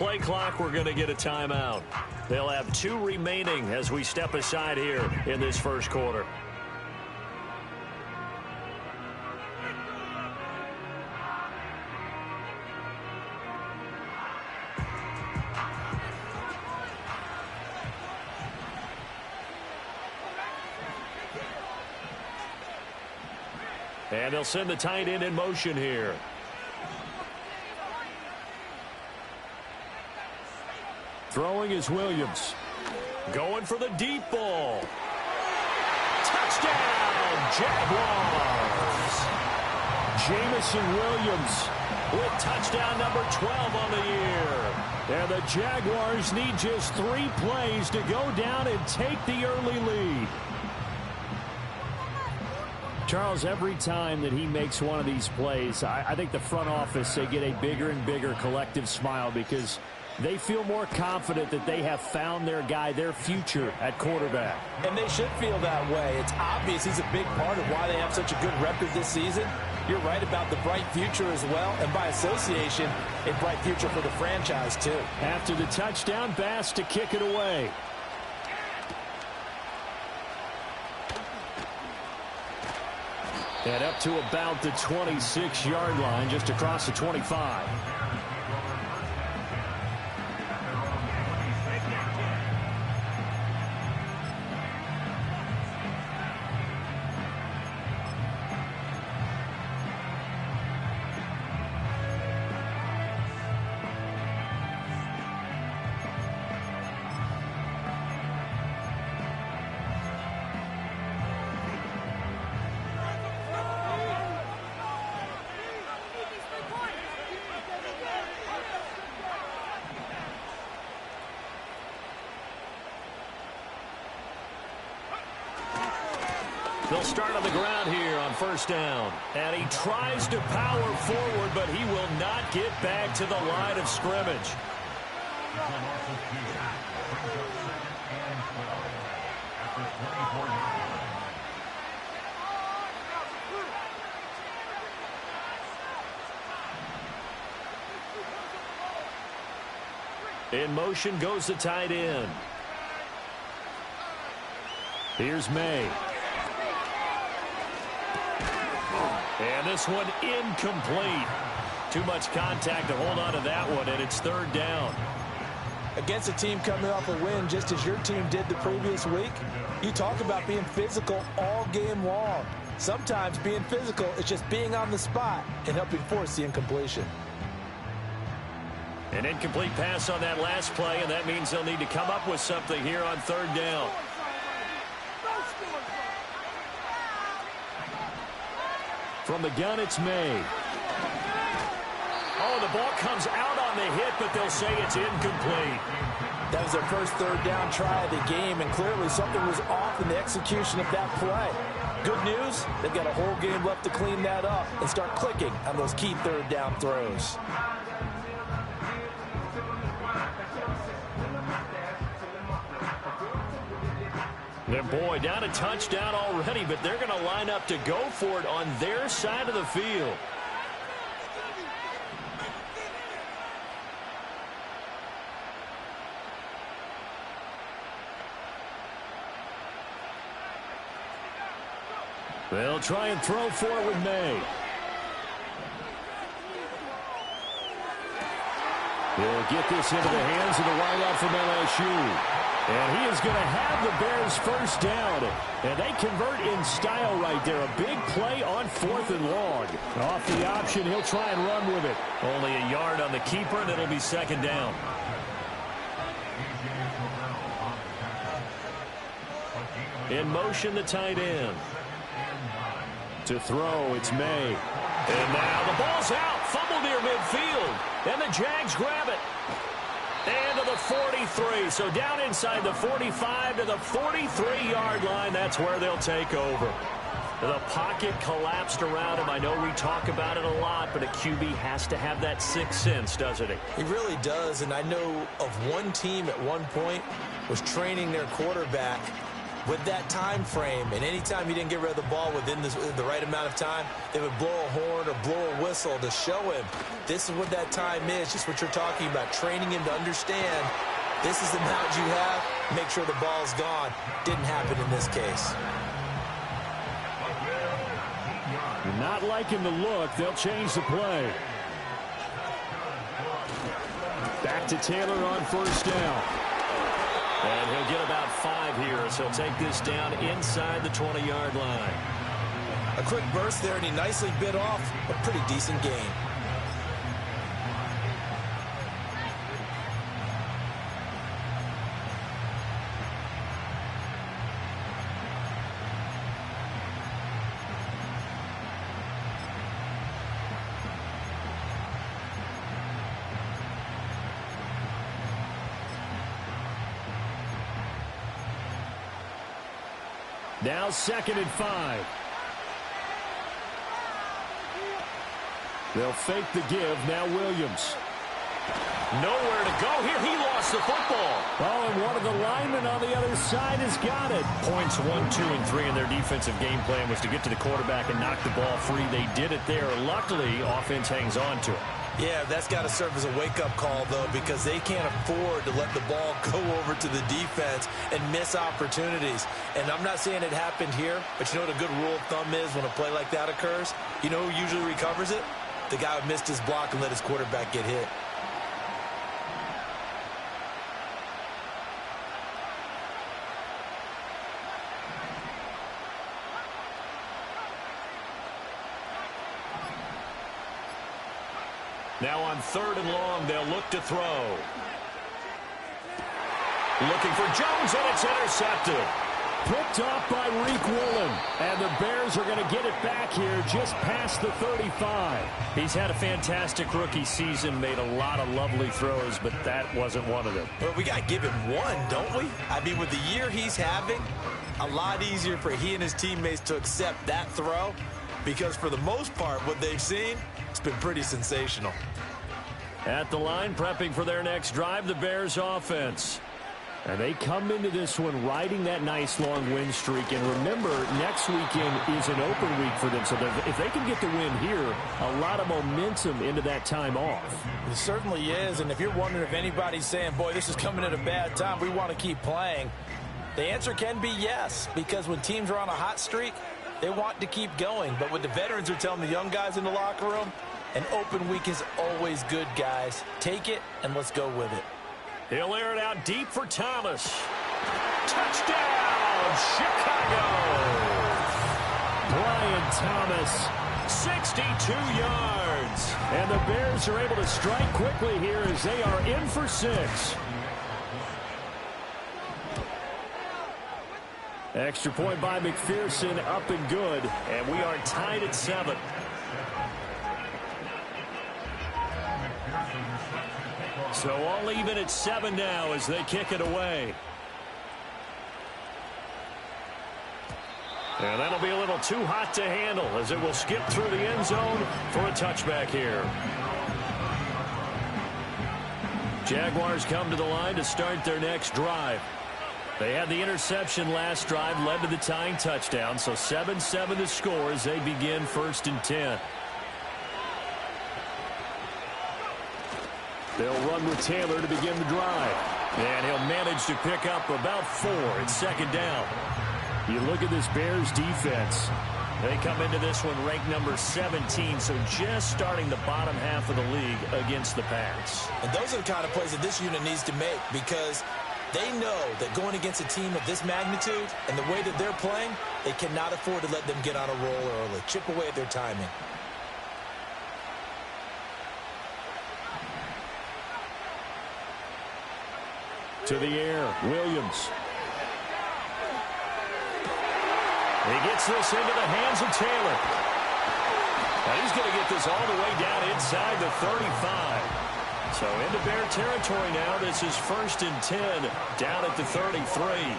Play clock, we're going to get a timeout. They'll have 2 remaining as we step aside here in this first quarter. And they'll send the tight end in motion here. Throwing is Williams. Going for the deep ball. Touchdown, Jaguars. Jamison Williams with touchdown number 12 on the year. And the Jaguars need just 3 plays to go down and take the early lead. Charles, every time that he makes one of these plays, I think the front office, they get a bigger and bigger collective smile because they feel more confident that they have found their guy, their future at quarterback. And they should feel that way. It's obvious he's a big part of why they have such a good record this season. You're right about the bright future as well, and by association, a bright future for the franchise too. After the touchdown, Bass to kick it away. And up to about the 26-yard line, just across the 25. They'll start on the ground here on first down. And he tries to power forward, but he will not get back to the line of scrimmage. In motion goes the tight end. Here's May. And this one incomplete. Too much contact to hold on to that one, and it's third down. Against a team coming off a win just as your team did the previous week, you talk about being physical all game long. Sometimes being physical is just being on the spot and helping force the incompletion. An incomplete pass on that last play, and that means they'll need to come up with something here on third down. From the gun, it's May. Oh, the ball comes out on the hit, but they'll say it's incomplete. That was their first third down try of the game, and clearly something was off in the execution of that play. Good news, they've got a whole game left to clean that up and start clicking on those key third down throws. And boy, down a touchdown already, but they're going to line up to go for it on their side of the field. They'll try and throw for it with May. He'll get this into the hands of the wideout from LSU. And he is going to have the Bears first down. And they convert in style right there. A big play on 4th and long. Off the option, he'll try and run with it. Only a yard on the keeper, and it'll be second down. In motion, the tight end. To throw, it's May. And now the ball's out. Fumble near midfield. And the Jags grab it. And to the 43. So down inside the 45 to the 43-yard line. That's where they'll take over. The pocket collapsed around him. I know we talk about it a lot, but a QB has to have that sixth sense, doesn't he? He really does, and I know of one team at one point was training their quarterback with that time frame, and anytime you didn't get rid of the ball within the right amount of time, they would blow a horn or blow a whistle to show him this is what that time is, just what you're talking about, training him to understand this is the amount you have, make sure the ball's gone. Didn't happen in this case. Not liking the look, they'll change the play. Back to Taylor on first down. And he'll get about 5 here as he'll take this down inside the 20-yard line. A quick burst there, and he nicely bit off a pretty decent gain. Now 2nd and 5. They'll fake the give. Now Williams. Nowhere to go here. He lost the football. Oh, and one of the linemen on the other side has got it. Points 1, 2, and 3 in their defensive game plan was to get to the quarterback and knock the ball free. They did it there. Luckily, offense hangs on to it. Yeah, that's got to serve as a wake-up call, though, because they can't afford to let the ball go over to the defense and miss opportunities. And I'm not saying it happened here, but you know what a good rule of thumb is when a play like that occurs? You know who usually recovers it? The guy who missed his block and let his quarterback get hit. Now on 3rd and long, they'll look to throw. Looking for Jones, and it's intercepted. Picked off by Wick. And the Bears are going to get it back here just past the 35. He's had a fantastic rookie season, made a lot of lovely throws, but that wasn't one of them. Well, we got to give him one, don't we? I mean, with the year he's having, a lot easier for he and his teammates to accept that throw, because for the most part, what they've seen, it's been pretty sensational. At the line, prepping for their next drive, the Bears offense. And they come into this one riding that nice long win streak. And remember, next weekend is an open week for them. So if they can get the win here, a lot of momentum into that time off. It certainly is. And if you're wondering if anybody's saying, boy, this is coming at a bad time, we want to keep playing, the answer can be yes. Because when teams are on a hot streak, they want to keep going. But what the veterans are telling the young guys in the locker room, an open week is always good, guys. Take it, and let's go with it. He'll air it out deep for Thomas. Touchdown, Chicago! Brian Thomas, 62 yards. And the Bears are able to strike quickly here as they are in for 6. Extra point by McPherson, up and good. And we are tied at 7. So all even at 7 now as they kick it away. And that'll be a little too hot to handle as it will skip through the end zone for a touchback here. Jaguars come to the line to start their next drive. They had the interception last drive, led to the tying touchdown. So 7-7 the score as they begin 1st and 10. They'll run with Taylor to begin the drive. And he'll manage to pick up about 4 at 2nd down. You look at this Bears defense. They come into this one ranked number 17, so just starting the bottom half of the league against the pass. And those are the kind of plays that this unit needs to make, because they know that going against a team of this magnitude and the way that they're playing, they cannot afford to let them get on a roll early. Chip away at their timing. To the air, Williams. He gets this into the hands of Taylor. Now he's going to get this all the way down inside the 35. So into Bear territory now. This is 1st and 10 down at the 33.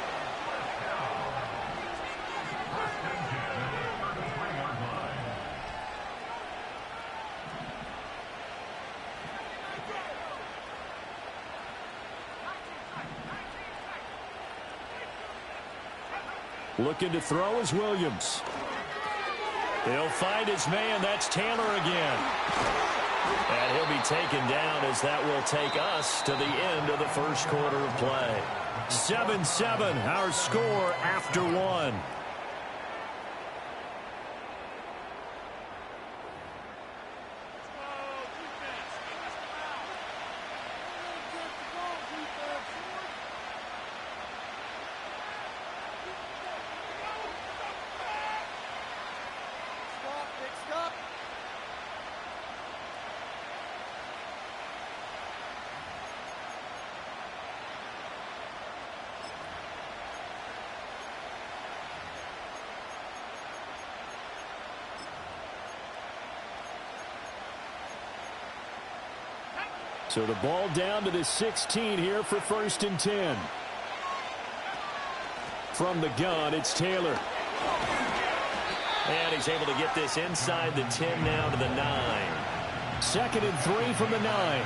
Looking to throw is Williams. He'll find his man. That's Taylor again. And he'll be taken down as that will take us to the end of the first quarter of play. 7-7, our score after one. So the ball down to the 16 here for 1st and 10. From the gun, it's Taylor. And he's able to get this inside the 10 now to the 9. 2nd and 3 from the 9.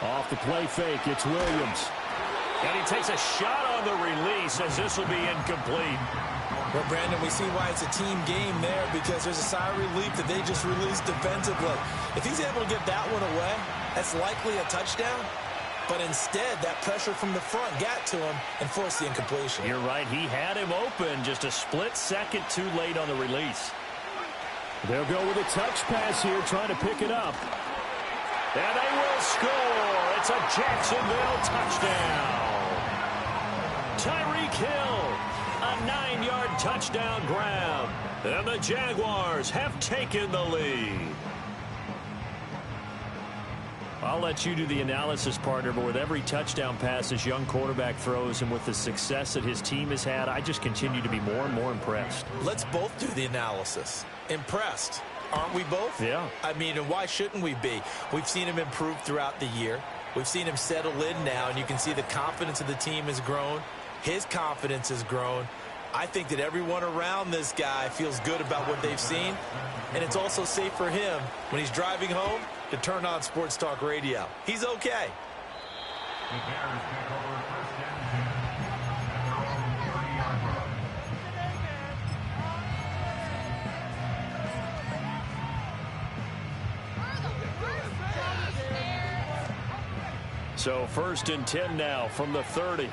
Off the play fake, it's Williams. And he takes a shot on the release as this will be incomplete. Well, Brandon, we see why it's a team game there, because there's a sigh of relief that they just released defensively. If he's able to get that one away, that's likely a touchdown. But instead, that pressure from the front got to him and forced the incompletion. You're right. He had him open, just a split second too late on the release. They'll go with a touch pass here, trying to pick it up. And they will score. It's a Jacksonville touchdown. Tyreek Hill, a 9-yard touchdown grab. And the Jaguars have taken the lead. I'll let you do the analysis, partner, but with every touchdown pass this young quarterback throws and with the success that his team has had, I just continue to be more and more impressed. Let's both do the analysis. Impressed. Aren't we both? Yeah. I mean, and why shouldn't we be? We've seen him improve throughout the year. We've seen him settle in now, and you can see the confidence of the team has grown. His confidence has grown. I think that everyone around this guy feels good about what they've seen, and it's also safe for him when he's driving home to turn on Sports Talk Radio. He's okay. So 1st and 10 now from the 30.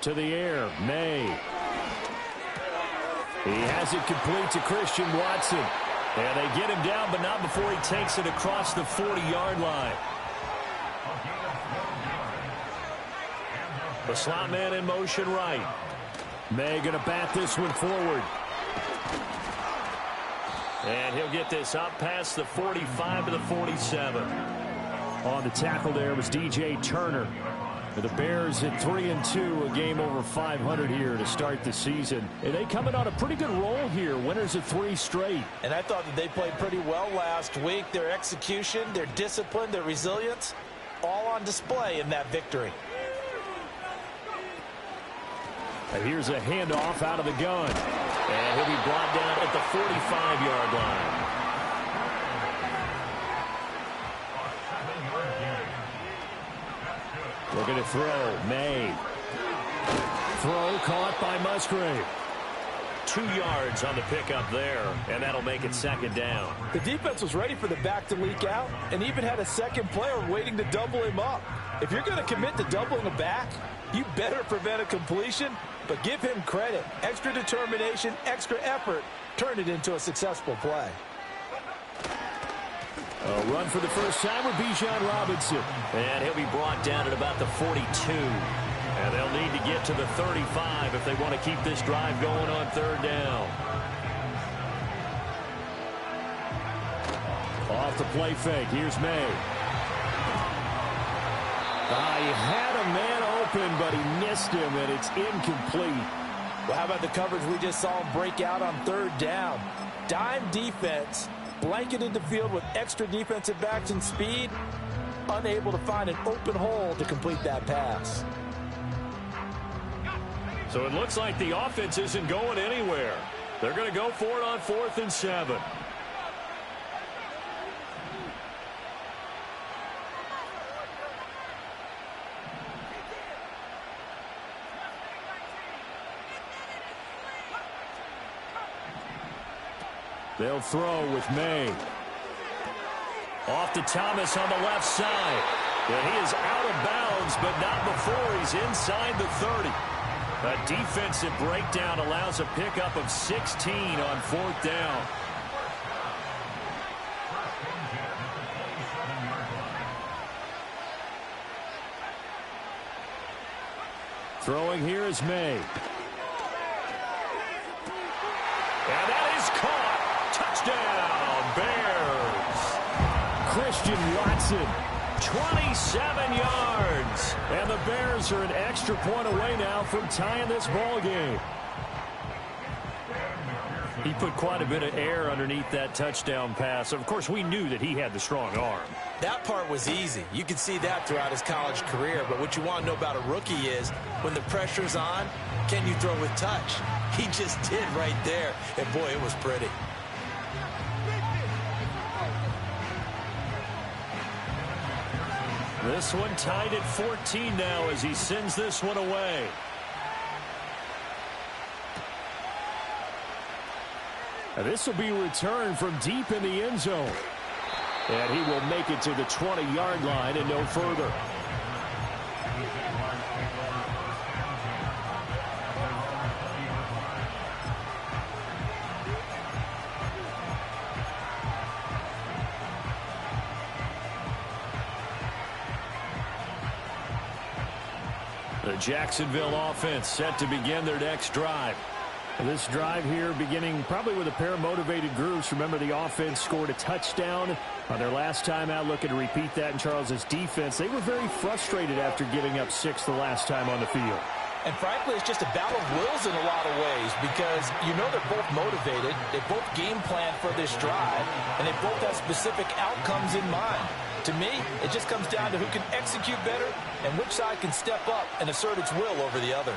To the air, May. He has it complete to Christian Watson. And they get him down, but not before he takes it across the 40-yard line. The slot man in motion right. May going to bat this one forward. And he'll get this up past the 45 to the 47. On the tackle there was DJ Turner. The Bears at 3-2, a game over 500 here to start the season. And they coming on a pretty good roll here, winners of 3 straight. And I thought that they played pretty well last week. Their execution, their discipline, their resilience, all on display in that victory. And here's a handoff out of the gun. And he'll be brought down at the 45-yard line. Looking to throw. May. Throw caught by Musgrave. 2 yards on the pickup there, and that'll make it 2nd down. The defense was ready for the back to leak out and even had a second player waiting to double him up. If you're going to commit to doubling a back, you better prevent a completion, but give him credit. Extra determination, extra effort turned it into a successful play. A run for the first time with Bijan Robinson. And he'll be brought down at about the 42. And they'll need to get to the 35 if they want to keep this drive going on 3rd down. Off the play fake. Here's May. He had a man open, but he missed him, and it's incomplete. Well, how about the coverage we just saw him break out on 3rd down? Dime defense, blanketed the field with extra defensive backs and speed, unable to find an open hole to complete that pass. So it looks like the offense isn't going anywhere. They're going to go for it on 4th and 7. They'll throw with May. Off to Thomas on the left side. And he is out of bounds, but not before he's inside the 30. A defensive breakdown allows a pickup of 16 on 4th down. Throwing here is May. And that is caught. Touchdown, Bears. Christian Watson, 27 yards. And the Bears are an extra point away now from tying this ball game. He put quite a bit of air underneath that touchdown pass. Of course, we knew that he had the strong arm. That part was easy. You could see that throughout his college career. But what you want to know about a rookie is when the pressure's on, can you throw with touch? He just did right there. And, boy, it was pretty. This one tied at 14 now as he sends this one away. And this will be returned from deep in the end zone. And he will make it to the 20-yard line and no further. The Jacksonville offense set to begin their next drive. This drive here beginning probably with a pair of motivated groups. Remember, the offense scored a touchdown on their last time out. Looking to repeat that in Charles's defense. They were very frustrated after giving up 6 the last time on the field. And frankly, it's just a battle of wills in a lot of ways because you know they're both motivated. They both game plan for this drive, and they both have specific outcomes in mind. To me, it just comes down to who can execute better and which side can step up and assert its will over the other.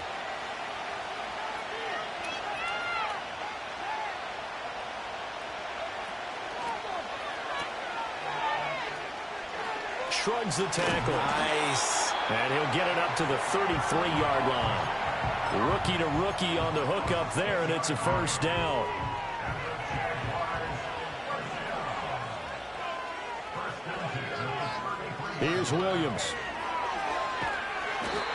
Shrugs the tackle. Nice. And he'll get it up to the 33-yard line. Rookie to rookie on the hook up there, and it's a first down. Here's Williams.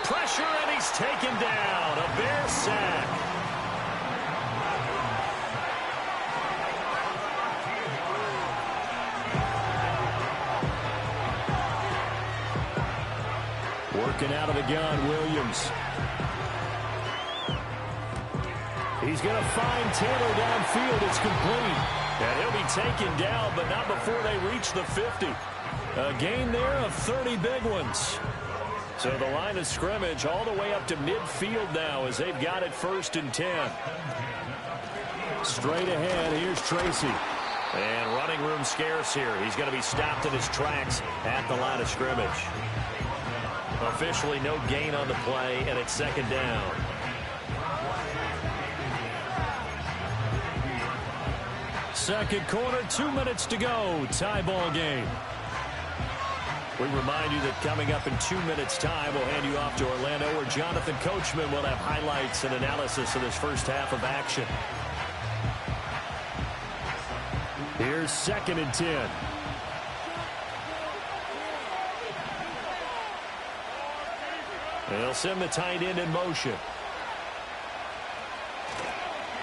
Pressure, and he's taken down. A Bear sack. Working out of the gun, Williams. He's going to find Taylor downfield. It's complete. And he'll be taken down, but not before they reach the 50. A gain there of 30 big ones. So the line of scrimmage all the way up to midfield now as they've got it 1st and 10. Straight ahead, here's Tracy. And running room scarce here. He's going to be stopped in his tracks at the line of scrimmage. Officially no gain on the play, and it's 2nd down. Second quarter, 2 minutes to go. Tie ball game. We remind you that coming up in 2 minutes' time, we'll hand you off to Orlando, where Jonathan Coachman will have highlights and analysis of this first half of action. Here's 2nd and 10. They'll send the tight end in motion.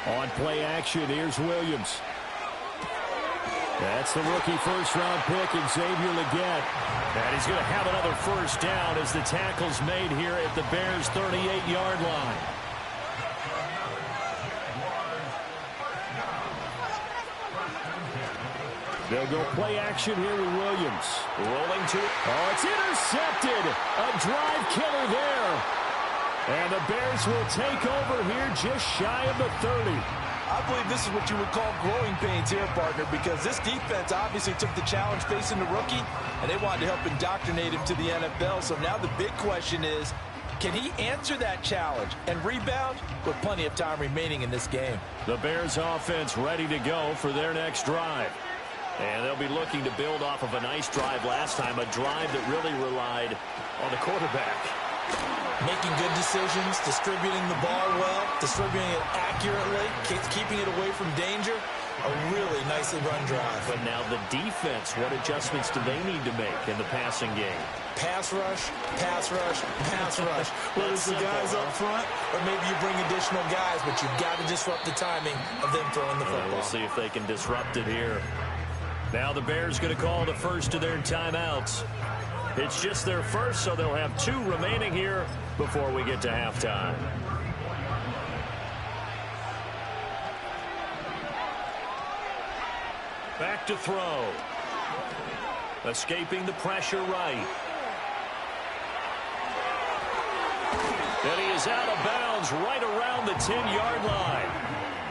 On play action, here's Williams. That's the rookie first-round pick, Xavier Legette. And he's going to have another first down as the tackle's made here at the Bears' 38-yard line. They'll go play action here with Williams. Rolling to it. Oh, it's intercepted. A drive killer there. And the Bears will take over here just shy of the 30. I believe this is what you would call growing pains here, partner, because this defense obviously took the challenge facing the rookie, and they wanted to help indoctrinate him to the NFL. So now the big question is, Can he answer that challenge and rebound with plenty of time remaining in this game? The Bears offense ready to go for their next drive. And they'll be looking to build off of a nice drive last time, a drive that really relied on the quarterback. Making good decisions, distributing the ball well, distributing it accurately, keeping it away from danger. A really nicely run drive. But now the defense, what adjustments do they need to make in the passing game? Pass rush, pass rush, pass rush. Whether it's the guys up front or maybe you bring additional guys, but you've got to disrupt the timing of them throwing the football. We'll see if they can disrupt it here. Now the Bears going to call the first of their timeouts. It's just their first, so they'll have 2 remaining here before we get to halftime. Back to throw. Escaping the pressure right. And he is out of bounds right around the 10-yard line.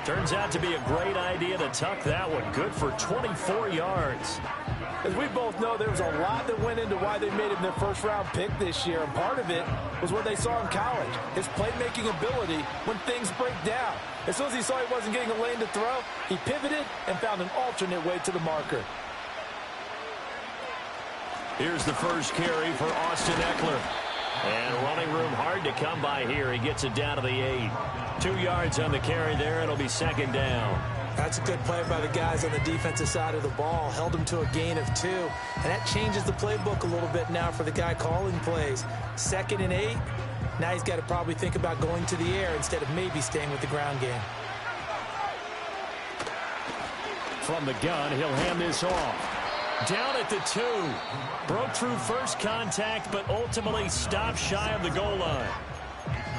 Turns out to be a great idea to tuck that one. Good for 24 yards. As we both know, there was a lot that went into why they made him their first-round pick this year, and part of it was what they saw in college, his playmaking ability when things break down. As soon as he saw he wasn't getting a lane to throw, he pivoted and found an alternate way to the marker. Here's the first carry for Austin Ekeler. And running room hard to come by here. He gets it down to the 8. 2 yards on the carry there. It'll be second down. That's a good play by the guys on the defensive side of the ball. Held him to a gain of 2. And that changes the playbook a little bit now for the guy calling plays. 2nd and 8. Now he's got to probably think about going to the air instead of maybe staying with the ground game. From the gun, he'll hand this off. Down at the 2. Broke through first contact, but ultimately stopped shy of the goal line.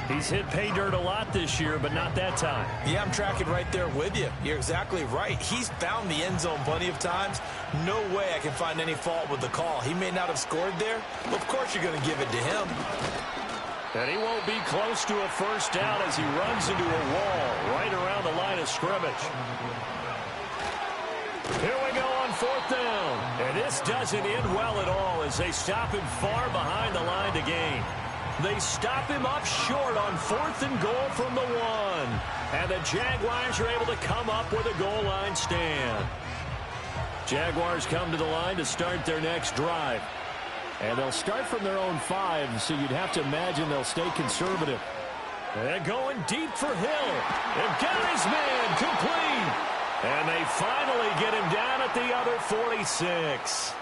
He's hit pay dirt a lot this year, but not that time. Yeah, I'm tracking right there with you. You're exactly right. He's found the end zone plenty of times. No way I can find any fault with the call. He may not have scored there, but of course you're going to give it to him. And he won't be close to a first down as he runs into a wall right around the line of scrimmage. Here we go on 4th down. And this doesn't end well at all as they stop him far behind the line to gain. They stop him up short on 4th and goal from the 1. And the Jaguars are able to come up with a goal line stand. Jaguars come to the line to start their next drive. And they'll start from their own 5, so you'd have to imagine they'll stay conservative. And going deep for Hill. And got his man complete. And they finally get him down at the other 46.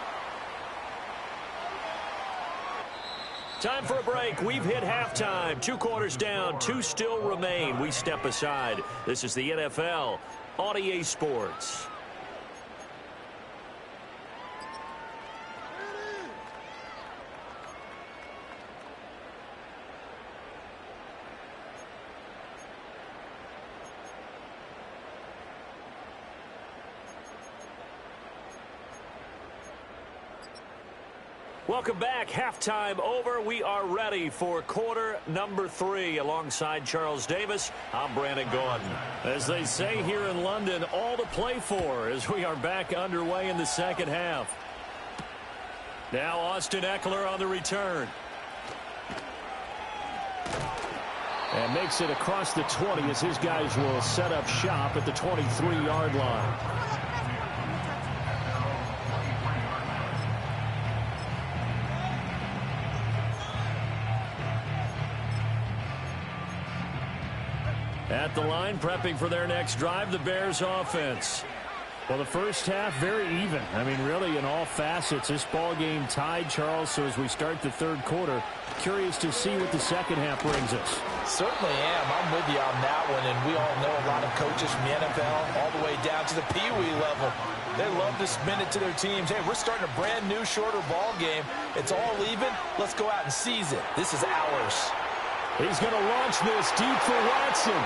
Time for a break. We've hit halftime. 2 quarters down. 2 still remain. We step aside. This is the NFL on EA Sports. Welcome back. Halftime over. We are ready for quarter number 3. Alongside Charles Davis, I'm Brandon Gordon. As they say here in London, all to play for as we are back underway in the second half. Now Austin Ekeler on the return. And makes it across the 20 as his guys will set up shop at the 23-yard line. At the line, prepping for their next drive, the Bears offense. Well, the first half, very even. I mean, really, in all facets, this ball game tied, Charles. So as we start the third quarter, curious to see what the second half brings us. Certainly am. I'm with you on that one. And we all know a lot of coaches from the NFL all the way down to the Pee Wee level. They love to spin it to their teams. Hey, we're starting a brand new, shorter ball game. It's all even. Let's go out and seize it. This is ours. He's going to launch this deep for Watson.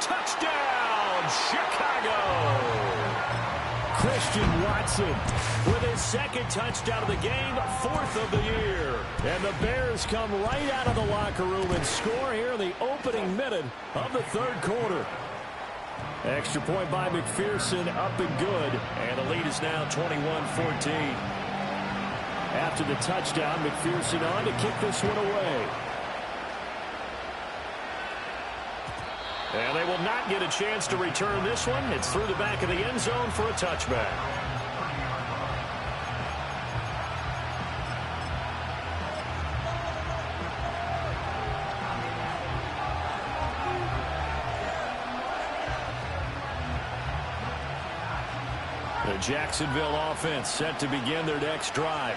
Touchdown, Chicago! Christian Watson with his second touchdown of the game, 4th of the year. And the Bears come right out of the locker room and score here in the opening minute of the third quarter. Extra point by McPherson, up and good. And the lead is now 21-14. After the touchdown, McPherson on to kick this one away. And they will not get a chance to return this one. It's through the back of the end zone for a touchback. The Jacksonville offense set to begin their next drive.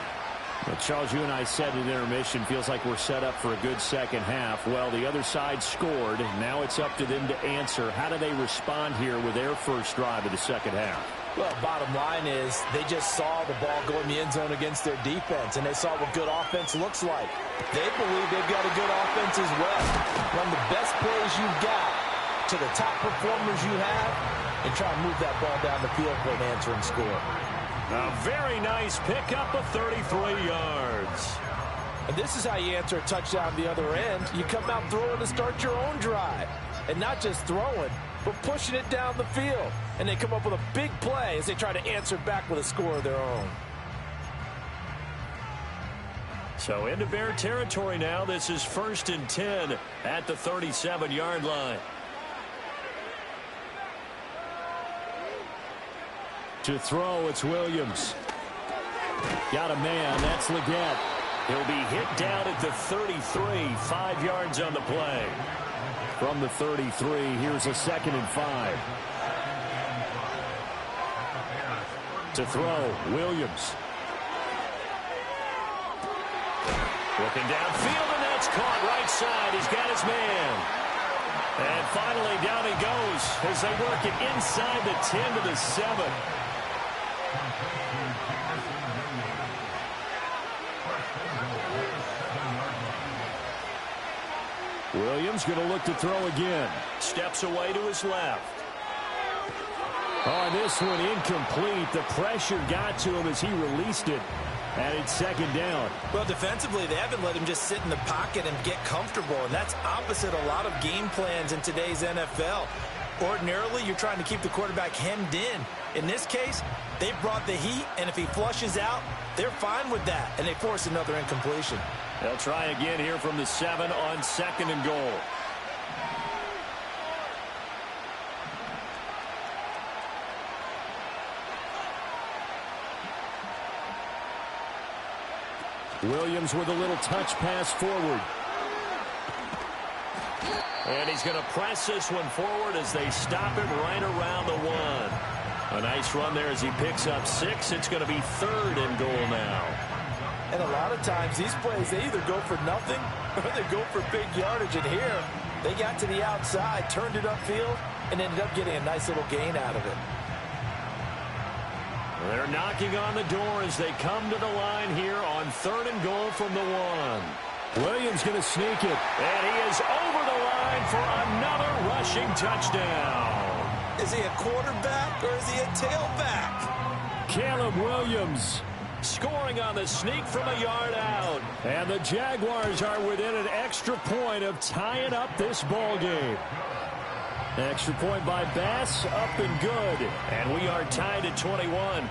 Well, Charles, you and I said in intermission, feels like we're set up for a good second half. Well, the other side scored. Now it's up to them to answer. How do they respond here with their first drive of the second half? Well, bottom line is they just saw the ball go in the end zone against their defense, and they saw what good offense looks like. They believe they've got a good offense as well. Run the best plays you've got to the top performers you have, and try and move that ball down the field for an answering score. A very nice pickup of 33 yards. And this is how you answer a touchdown the other end. You come out throwing to start your own drive. And not just throwing, but pushing it down the field. And they come up with a big play as they try to answer back with a score of their own. So into Bear territory now. This is 1st and 10 at the 37-yard line. To throw, it's Williams. Got a man, that's Leggett. He'll be hit down at the 33, 5 yards on the play. From the 33, here's a 2nd and 5. To throw, Williams. Looking downfield, and that's caught right side. He's got his man. And finally, down he goes as they work it inside the 10 to the 7. Williams going to look to throw again. Steps away to his left. Oh, this one incomplete. The pressure got to him as he released it. And it's 2nd down. Well, defensively, they haven't let him just sit in the pocket and get comfortable. And that's opposite a lot of game plans in today's NFL. Ordinarily, you're trying to keep the quarterback hemmed in. In this case, they brought the heat, and if he flushes out, they're fine with that. And they force another incompletion. They'll try again here from the 7 on 2nd and goal. Williams with a little touch pass forward. And he's going to press this one forward as they stop him right around the 1. A nice run there as he picks up 6. It's going to be 3rd and goal now. And a lot of times, these plays, they either go for nothing or they go for big yardage. And here, they got to the outside, turned it upfield, and ended up getting a nice little gain out of it. They're knocking on the door as they come to the line here on 3rd and goal from the 1. Williams going to sneak it. And he is over the line for another rushing touchdown. Is he a quarterback or is he a tailback? Caleb Williams scoring on the sneak from a yard out. And the Jaguars are within an extra point of tying up this ball game. Extra point by Bass, up and good. And we are tied at 21.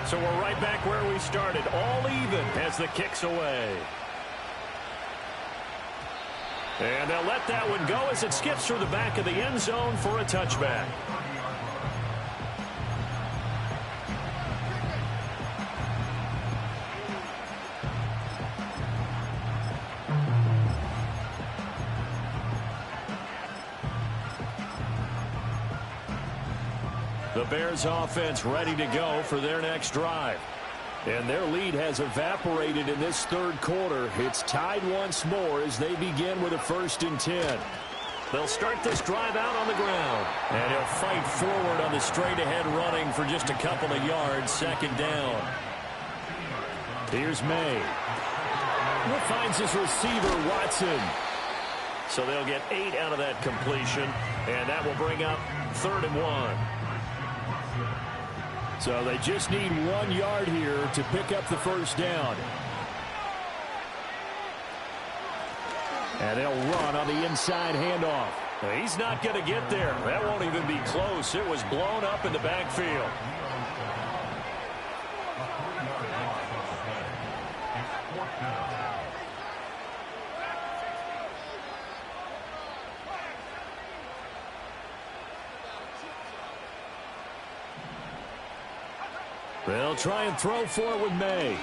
So we're right back where we started, all even as the kick's away. And they'll let that one go as it skips through the back of the end zone for a touchback. The Bears offense ready to go for their next drive. And their lead has evaporated in this 3rd quarter. It's tied once more as they begin with a 1st and 10. They'll start this drive out on the ground. And he'll fight forward on the straight-ahead running for just a couple of yards. 2nd down. Here's May. Who finds his receiver, Watson. So they'll get 8 out of that completion. And that will bring up 3rd and 1. So they just need 1 yard here to pick up the 1st down. And they'll run on the inside handoff. He's not going to get there. That won't even be close. It was blown up in the backfield. They'll try and throw for it with May.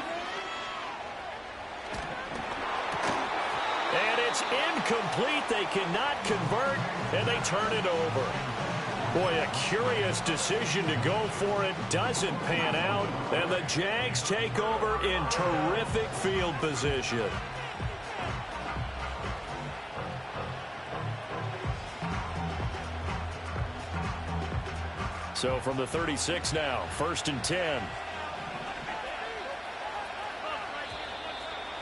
And it's incomplete. They cannot convert, and they turn it over. Boy, a curious decision to go for it. Doesn't pan out, and the Jags take over in terrific field position. So from the 36 now, 1st and 10.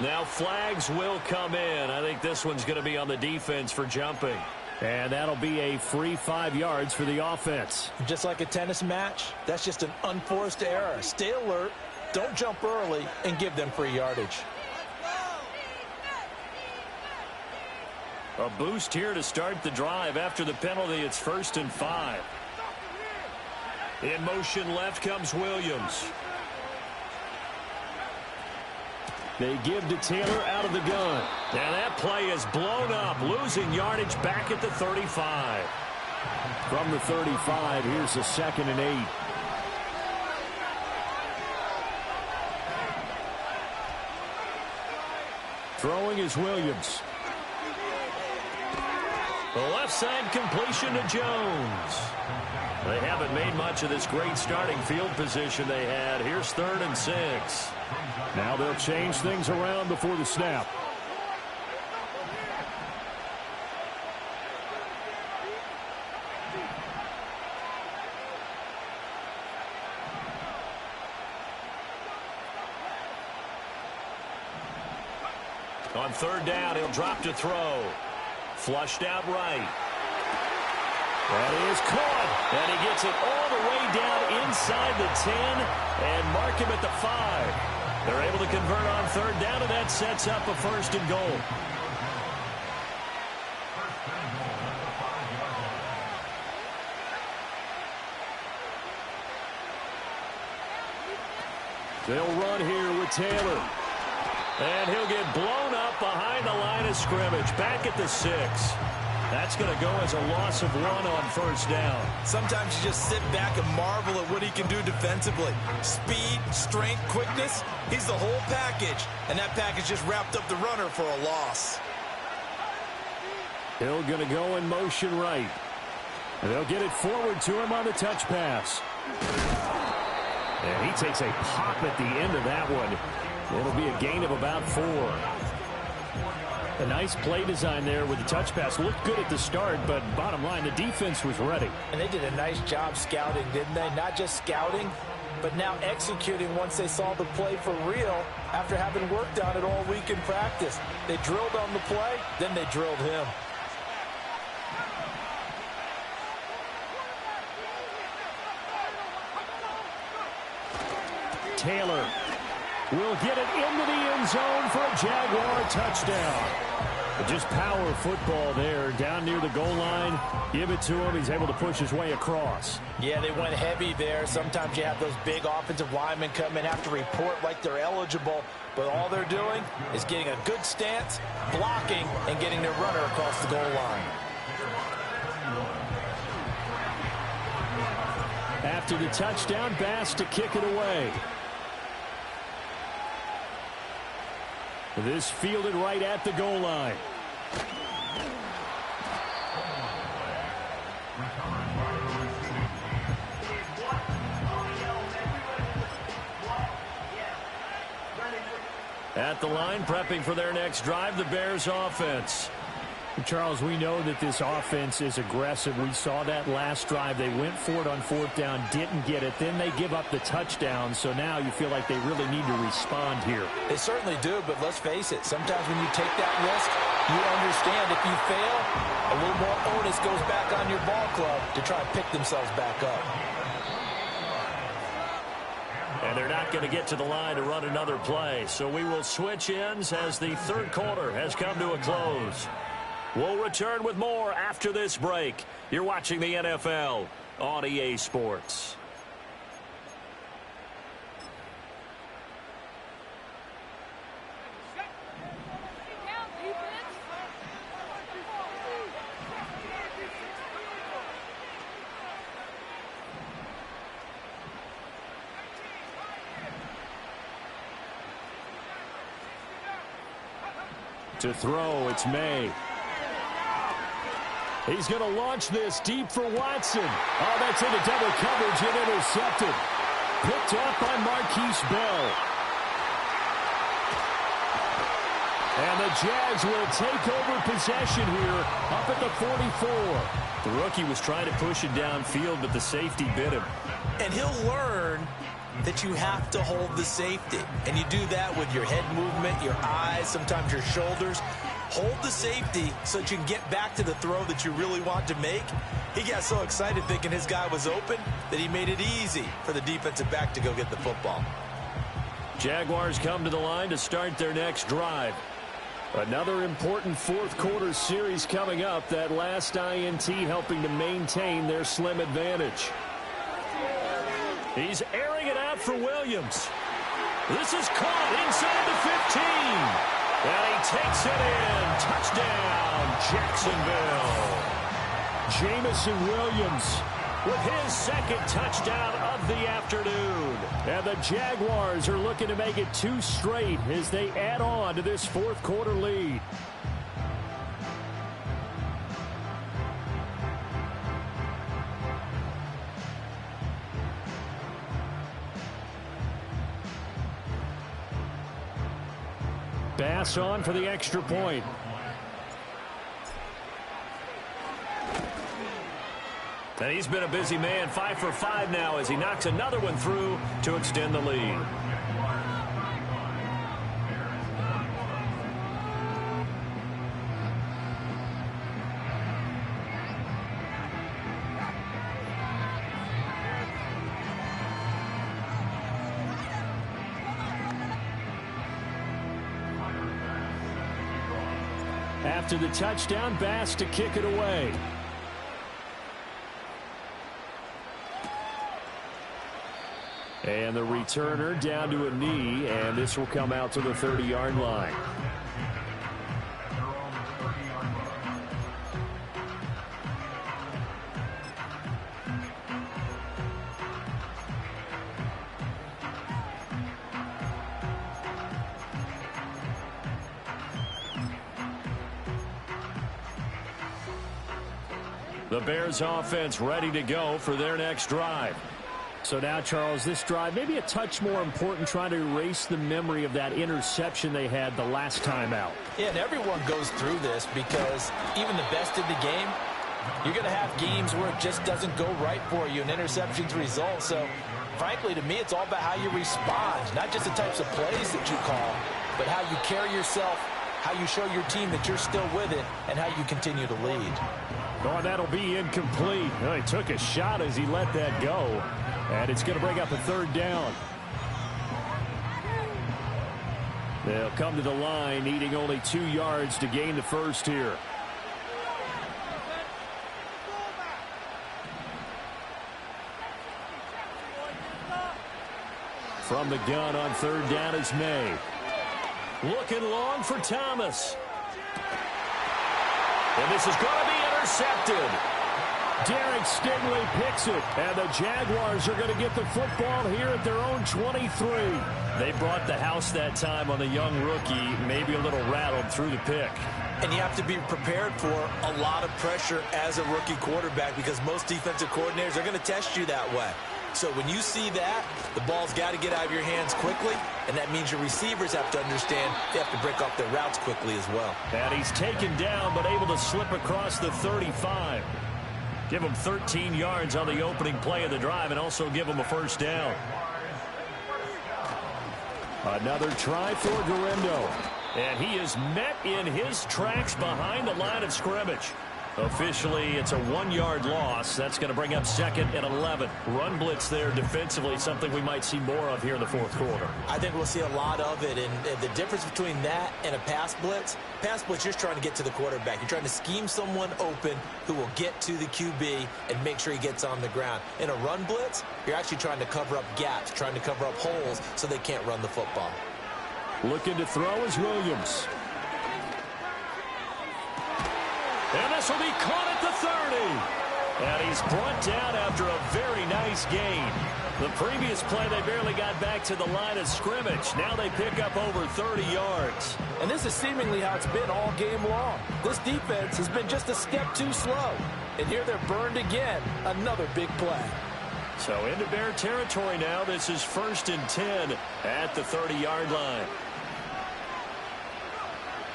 Now flags will come in. I think this one's going to be on the defense for jumping. And that'll be a free 5 yards for the offense. Just like a tennis match, that's just an unforced error. Stay alert, don't jump early, and give them free yardage. A boost here to start the drive. After the penalty, it's 1st and 5. In motion left comes Williams. They give to Taylor out of the gun. And that play is blown up, losing yardage back at the 35. From the 35, here's a 2nd and 8. Throwing is Williams. The left side completion to Jones. They haven't made much of this great starting field position they had. Here's 3rd and 6. Now they'll change things around before the snap. On 3rd down, he'll drop to throw. Flushed out right. That is caught. And he gets it all the way down inside the 10 and mark him at the 5. They're able to convert on 3rd down, and that sets up a 1st and goal. They'll run here with Taylor. And he'll get blown up behind the line of scrimmage. Back at the 6. That's going to go as a loss of 1 on 1st down. Sometimes you just sit back and marvel at what he can do defensively. Speed, strength, quickness, he's the whole package. And that package just wrapped up the runner for a loss. Hill going to go in motion right. And they'll get it forward to him on the touch pass. And he takes a pop at the end of that one. It'll be a gain of about 4. A nice play design there with the touch pass. Looked good at the start, but bottom line, the defense was ready. And they did a nice job scouting, didn't they? Not just scouting, but now executing once they saw the play for real after having worked on it all week in practice. They drilled on the play, then they drilled him. Taylor will get it into the end zone for a Jaguar touchdown. Just power football there down near the goal line. Give it to him. He's able to push his way across. Yeah, they went heavy there. Sometimes you have those big offensive linemen come in, have to report like they're eligible. But all they're doing is getting a good stance, blocking, and getting their runner across the goal line. After the touchdown, Bass to kick it away. This fielded right at the goal line. At the line, prepping for their next drive, the Bears offense. Charles, we know that this offense is aggressive. We saw that last drive. They went for it on 4th down, didn't get it. Then they give up the touchdown. So now you feel like they really need to respond here. They certainly do, but let's face it. Sometimes when you take that risk, you understand if you fail, a little more onus goes back on your ball club to try and pick themselves back up. And they're not going to get to the line to run another play. So we will switch ends as the 3rd quarter has come to a close. We'll return with more after this break. You're watching the NFL on EA Sports. To throw, it's May. He's going to launch this deep for Watson. Oh, that's into double coverage and intercepted. Picked up by Marquise Bell. And the Jags will take over possession here up at the 44. The rookie was trying to push it downfield, but the safety bit him. And he'll learn that you have to hold the safety. And you do that with your head movement, your eyes, sometimes your shoulders. Hold the safety so that you can get back to the throw that you really want to make. He got so excited thinking his guy was open that he made it easy for the defensive back to go get the football. Jaguars come to the line to start their next drive. Another important fourth quarter series coming up. That last INT helping to maintain their slim advantage. He's airing it out for Williams. This is caught inside the 15. And he takes it in. Touchdown, Jacksonville. Jamison Williams with his second touchdown of the afternoon. And the Jaguars are looking to make it 2 straight as they add on to this fourth quarter lead. Bass on for the extra point. And he's been a busy man, 5 for 5 now as he knocks another one through to extend the lead. After the touchdown, Bass to kick it away. And the returner down to a knee, and this will come out to the 30-yard line. The Bears offense ready to go for their next drive. So now, Charles, this drive maybe a touch more important, trying to erase the memory of that interception they had the last time out. Yeah, and everyone goes through this because even the best in the game, you're going to have games where it just doesn't go right for you and interceptions result. So, frankly, to me, it's all about how you respond, not just the types of plays that you call, but how you carry yourself, how you show your team that you're still with it, and how you continue to lead. Oh, that'll be incomplete. Well, he took a shot as he let that go. And it's going to bring up a third down. They'll come to the line, needing only 2 yards to gain the first here. From the gun on third down is May. Looking long for Thomas. And this is going to be intercepted. Derek Stingley picks it, and the Jaguars are going to get the football here at their own 23. They brought the house that time on the young rookie, maybe a little rattled through the pick. And you have to be prepared for a lot of pressure as a rookie quarterback because most defensive coordinators are going to test you that way. So when you see that, the ball's got to get out of your hands quickly, and that means your receivers have to understand they have to break off their routes quickly as well. And he's taken down but able to slip across the 35. Give him 13 yards on the opening play of the drive and also give him a first down. Another try for Garendo. And he is met in his tracks behind the line of scrimmage. Officially, it's a 1-yard loss. That's going to bring up second and 11. Run blitz there defensively, something we might see more of here in the fourth quarter. I think we'll see a lot of it. And the difference between that and a pass blitz, you're just trying to get to the quarterback. You're trying to scheme someone open who will get to the QB and make sure he gets on the ground. In a run blitz, you're actually trying to cover up gaps, trying to cover up holes so they can't run the football. Looking to throw is Williams. And this will be caught at the 30. And he's brought down after a very nice gain. The previous play, they barely got back to the line of scrimmage. Now they pick up over 30 yards. And this is seemingly how it's been all game long. This defense has been just a step too slow. And here they're burned again. Another big play. So into Bear territory now. This is 1st and 10 at the 30-yard line.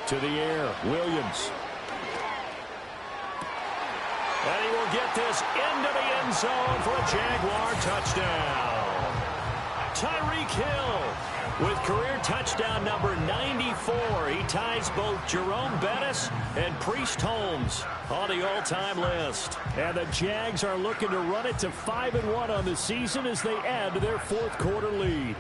To the air, Williams. And he will get this into the end zone for a Jaguar touchdown. Tyreek Hill with career touchdown number 94. He ties both Jerome Bettis and Priest Holmes on the all-time list. And the Jags are looking to run it to 5-1 on the season as they add to their 4th quarter lead.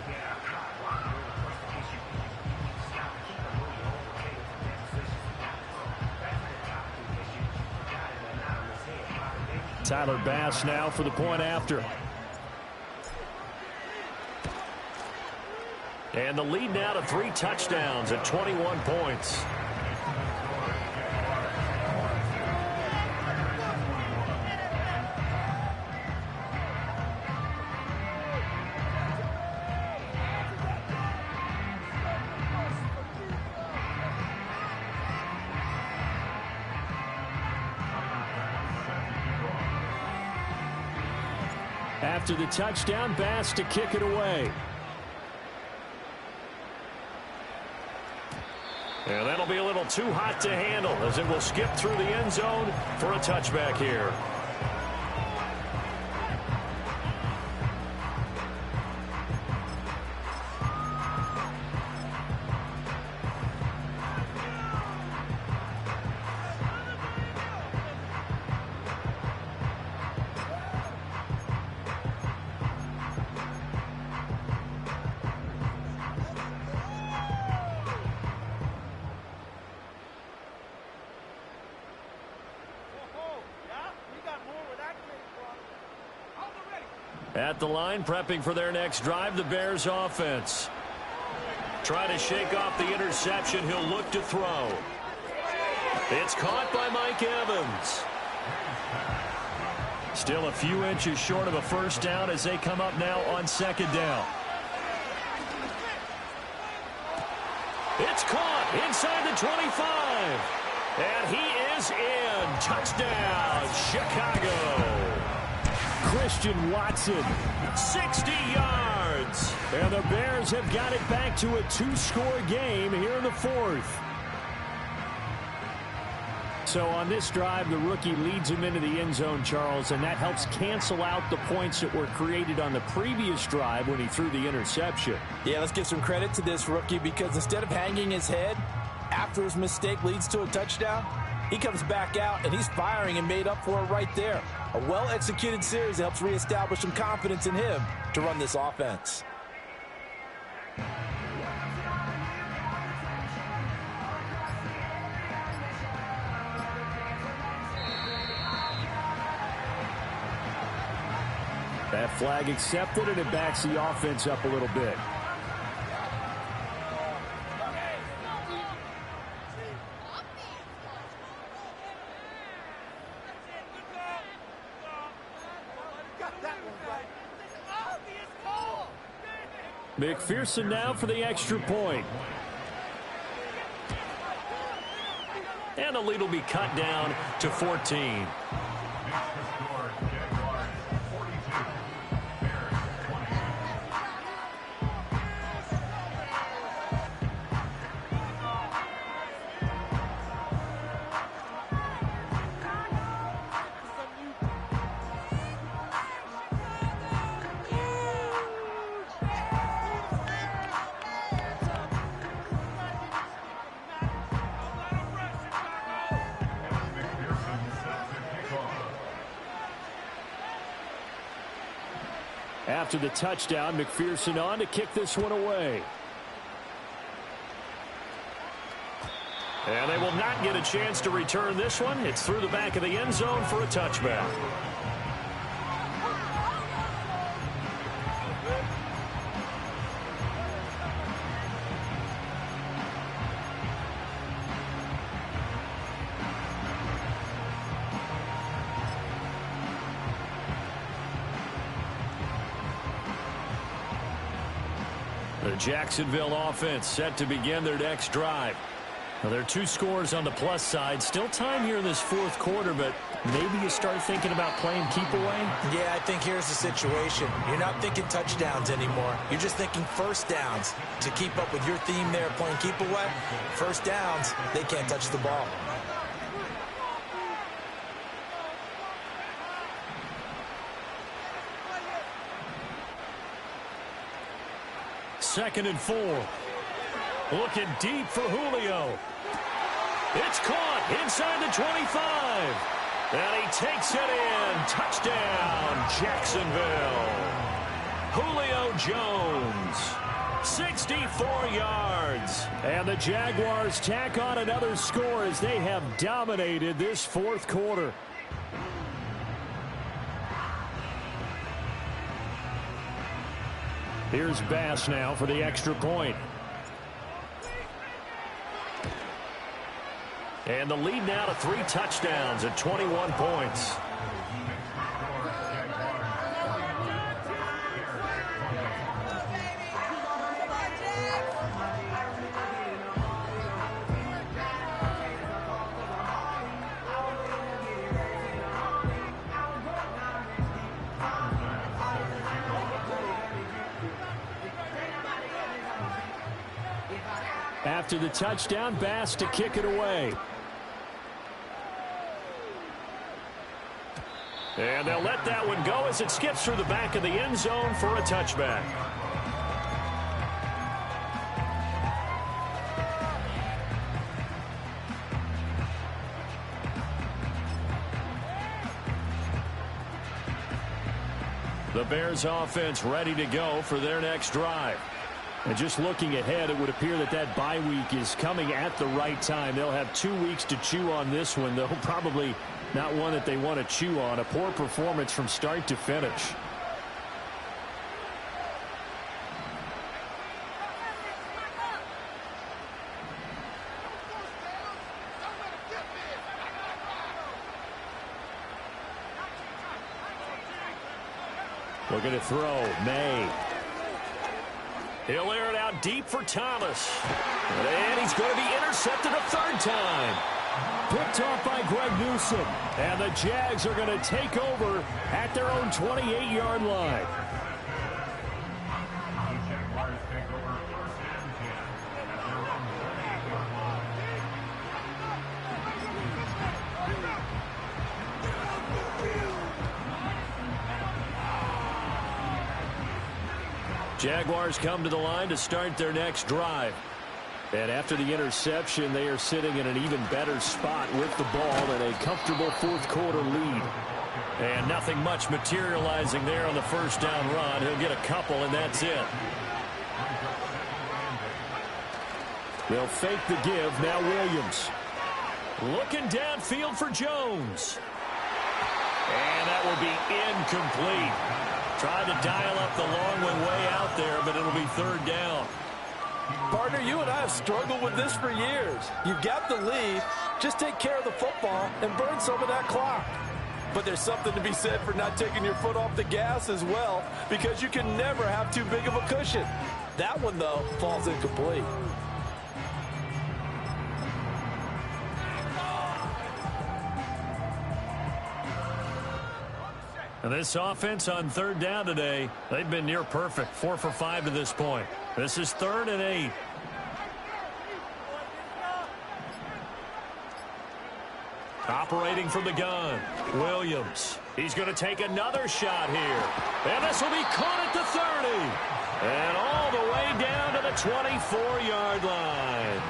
Tyler Bass now for the point after. And the lead now to 3 touchdowns at 21 points. After the touchdown, Bass to kick it away. And that'll be a little too hot to handle as it will skip through the end zone for a touchback here. At the line, prepping for their next drive, the Bears offense. Trying to shake off the interception. He'll look to throw. It's caught by Mike Evans. Still a few inches short of a first down as they come up now on 2nd down. It's caught inside the 25. And he is in. Touchdown, Chicago. Christian Watson, 60 yards. And the Bears have got it back to a 2-score game here in the 4th. So on this drive, the rookie leads him into the end zone, Charles, and that helps cancel out the points that were created on the previous drive when he threw the interception. Yeah, let's give some credit to this rookie because instead of hanging his head after his mistake leads to a touchdown, he comes back out and he's firing and made up for it right there. A well-executed series helps reestablish some confidence in him to run this offense. That flag accepted, and it backs the offense up a little bit. McPherson now for the extra point. And the lead will be cut down to 14. After the touchdown, McPherson on to kick this one away. And they will not get a chance to return this one. It's through the back of the end zone for a touchback. The Jacksonville offense set to begin their next drive. Now, there are 2 scores on the plus side. Still time here in this fourth quarter, but maybe you start thinking about playing keep away? Yeah, I think here's the situation. You're not thinking touchdowns anymore. You're just thinking first downs. To keep up with your theme there, playing keep away, first downs, they can't touch the ball. Second and 4. Looking deep for Julio. It's caught inside the 25. And he takes it in. Touchdown, Jacksonville. Julio Jones, 64 yards. And the Jaguars tack on another score as they have dominated this fourth quarter. Here's Bass now for the extra point. And the lead now to 3 touchdowns at 21 points. After the touchdown, Bass to kick it away. And they'll let that one go as it skips through the back of the end zone for a touchback. The Bears offense ready to go for their next drive. And just looking ahead, it would appear that that bye week is coming at the right time. They'll have 2 weeks to chew on this one, though probably not one that they want to chew on. A poor performance from start to finish. Looking to throw, May. He'll air it out deep for Thomas. And he's going to be intercepted a 3rd time. Picked off by Greg Newsom. And the Jags are going to take over at their own 28-yard line. Jaguars come to the line to start their next drive. And after the interception, they are sitting in an even better spot with the ball and a comfortable fourth quarter lead. And nothing much materializing there on the first down run. He'll get a couple, and that's it. They'll fake the give. Now Williams. Looking downfield for Jones. And that will be incomplete. Tried to dial up the long one way out there, but it'll be 3rd down. Partner, you and I have struggled with this for years. You've got the lead. Just take care of the football and burn some of that clock. But there's something to be said for not taking your foot off the gas as well, because you can never have too big of a cushion. That one, though, falls incomplete. And this offense on 3rd down today, they've been near perfect. 4 for 5 to this point. This is 3rd and 8. Operating from the gun, Williams. He's going to take another shot here. And this will be caught at the 30. And all the way down to the 24-yard line.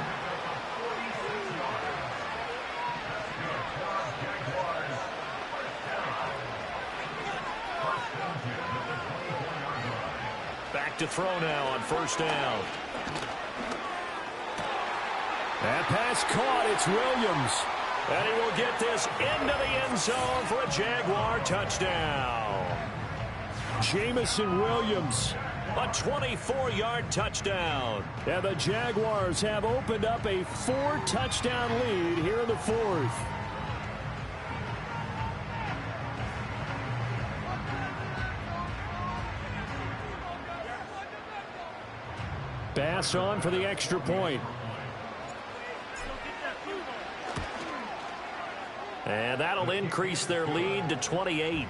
Back to throw now on 1st down. That pass caught. It's Williams. And he will get this into the end zone for a Jaguar touchdown. Jamison Williams, a 24-yard touchdown. And the Jaguars have opened up a 4-touchdown lead here in the 4th. pass on for the extra point. And that'll increase their lead to 28.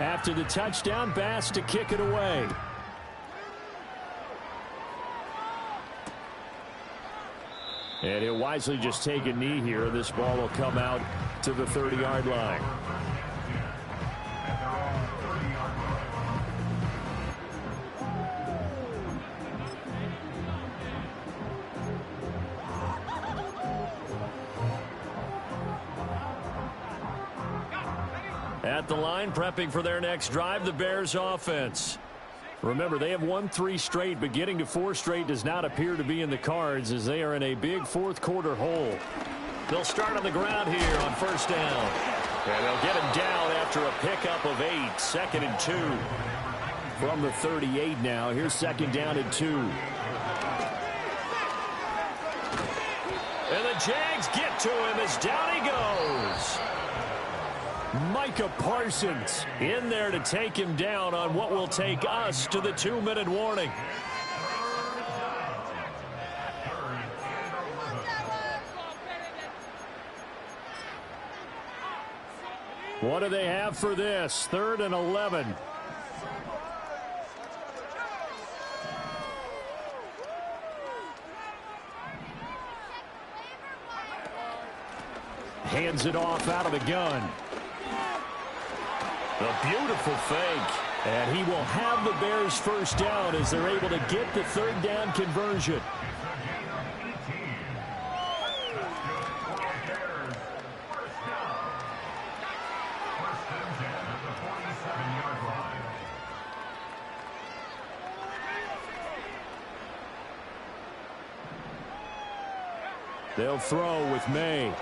After the touchdown, Bass to kick it away. And he'll wisely just take a knee here. This ball will come out to the 30-yard line. At the line, prepping for their next drive, the Bears offense. Remember, they have won 3 straight, but getting to 4 straight does not appear to be in the cards as they are in a big fourth-quarter hole. They'll start on the ground here on first down. And they'll get him down after a pickup of 8, 2nd and 2. From the 38 now, here's 2nd down and 2. And the Jags get to him as down he goes. Micah Parsons in there to take him down on what will take us to the 2-minute warning. What do they have for this? 3rd and 11. Hands it off out of the gun. A beautiful fake. And he will have the Bears first down as they're able to get the 3rd down conversion. They'll throw with May.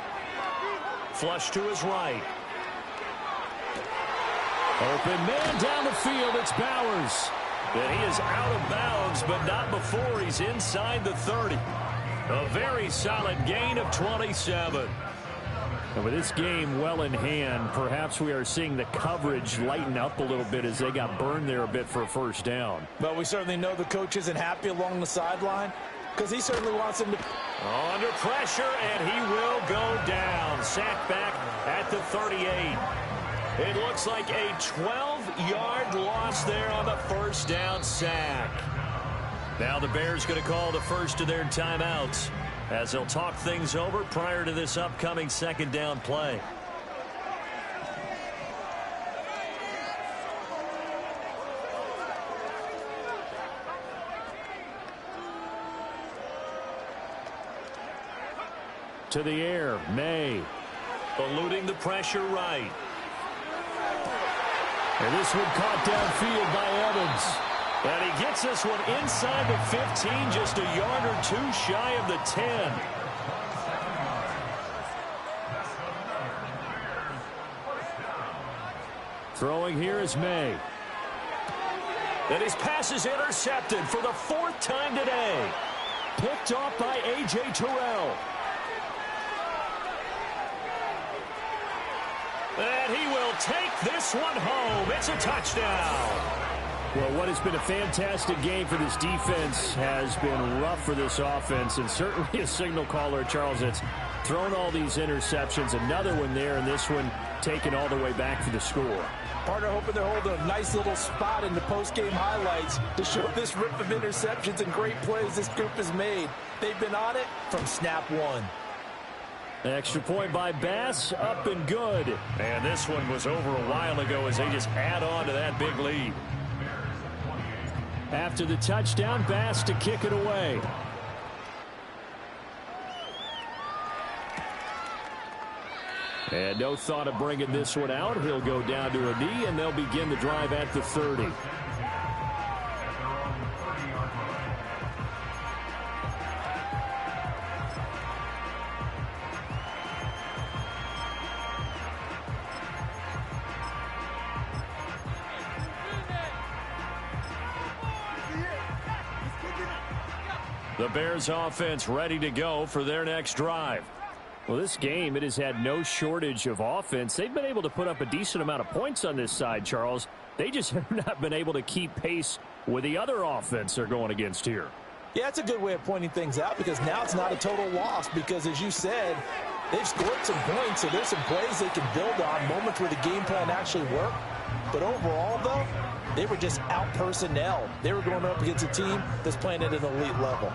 Flush to his right. Open man down the field. It's Bowers. And he is out of bounds, but not before he's inside the 30. A very solid gain of 27. And with this game well in hand, perhaps we are seeing the coverage lighten up a little bit as they got burned there a bit for a first down. But we certainly know the coach isn't happy along the sideline because he certainly wants him to... Under pressure, and he will go down. Sacked back at the 38. It looks like a 12-yard loss there on the first down sack. Now the Bears going to call the first of their timeouts as they'll talk things over prior to this upcoming 2nd down play. To the air, May. Eluding the pressure right. And this one caught downfield by Evans. And he gets this one inside the 15, just a yard or 2 shy of the 10. Throwing here is May. And his pass is intercepted for the 4th time today. Picked off by A.J. Terrell. And he will take this one home. It's a touchdown. Well, what has been a fantastic game for this defense has been rough for this offense, and certainly a signal caller, Charles, that's thrown all these interceptions. Another one there, and this one taken all the way back for the score. Partner hoping they're holding a nice little spot in the post-game highlights to show this rip of interceptions and great plays this group has made. They've been on it from snap one. Extra point by Bass, up and good. And this one was over a while ago as they just add on to that big lead. After the touchdown, Bass to kick it away. And no thought of bringing this one out. He'll go down to a knee, and they'll begin the drive at the 30. The Bears offense ready to go for their next drive. Well, this game, it has had no shortage of offense. They've been able to put up a decent amount of points on this side, Charles. They just have not been able to keep pace with the other offense they're going against here. Yeah, it's a good way of pointing things out because now it's not a total loss because, as you said, they've scored some points, so there's some plays they can build on, moments where the game plan actually worked. But overall, though, they were just out-personnel. They were going up against a team that's playing at an elite level.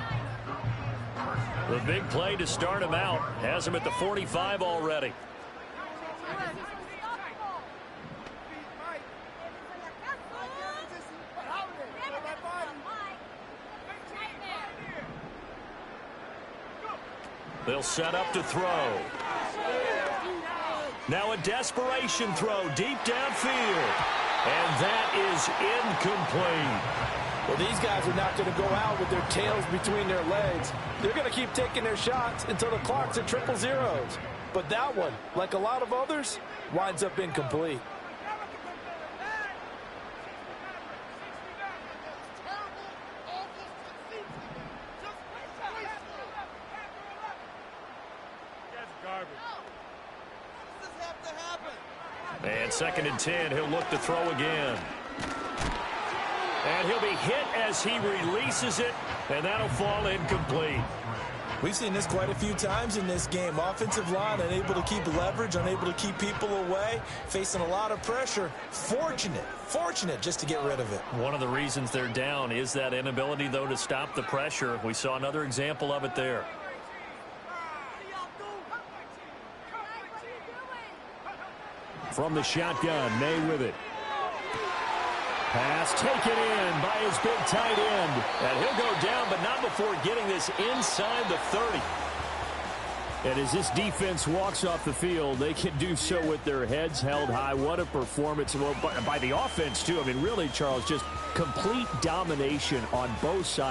The big play to start him out has him at the 45 already. They'll set up to throw. Now a desperation throw deep downfield. And that is incomplete. Well, these guys are not going to go out with their tails between their legs. They're going to keep taking their shots until the clock's at triple zeros. But that one, like a lot of others, winds up incomplete. And 2nd and 10, he'll look to throw again. And he'll be hit as he releases it, and that'll fall incomplete. We've seen this quite a few times in this game. Offensive line unable to keep leverage, unable to keep people away, facing a lot of pressure. Fortunate just to get rid of it. One of the reasons they're down is that inability, though, to stop the pressure. We saw another example of it there. From the shotgun, May with it. Pass taken in by his big tight end. And he'll go down, but not before getting this inside the 30. And as this defense walks off the field, they can do so with their heads held high. What a performance by the offense, too. I mean, really, Charles, just complete domination on both sides.